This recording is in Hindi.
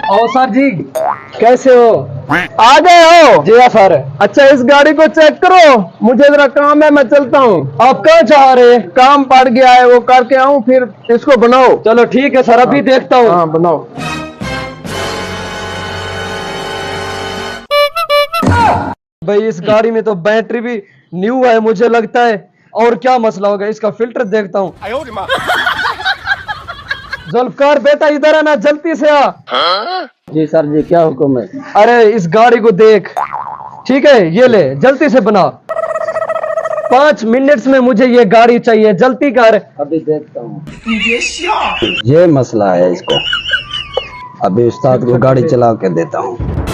ओ सर जी, कैसे हो? आ गए हो? जी हाँ सर। अच्छा, इस गाड़ी को चेक करो, मुझे जरा काम है, मैं चलता हूँ। आप कहाँ जा रहे हैं? काम पड़ गया है, वो करके आऊँ, फिर इसको बनाओ। चलो ठीक है सर, अभी देखता हूँ। हाँ, बनाओ। भाई इस गाड़ी में तो बैटरी भी न्यू है मुझे लगता है। और क्या मसला होगा, इसका फिल्टर देखता हूँ। जुल्फकार बेटा इधर आना, जल्दी से आ। जी सर जी, क्या हुक्म है? अरे इस गाड़ी को देख। ठीक है, ये ले, जल्दी से बना। 5 मिनट्स में मुझे ये गाड़ी चाहिए, जल्दी कर। अभी देखता हूँ। ये मसला है इसको, अभी उस्ताद को गाड़ी चला के देता हूँ।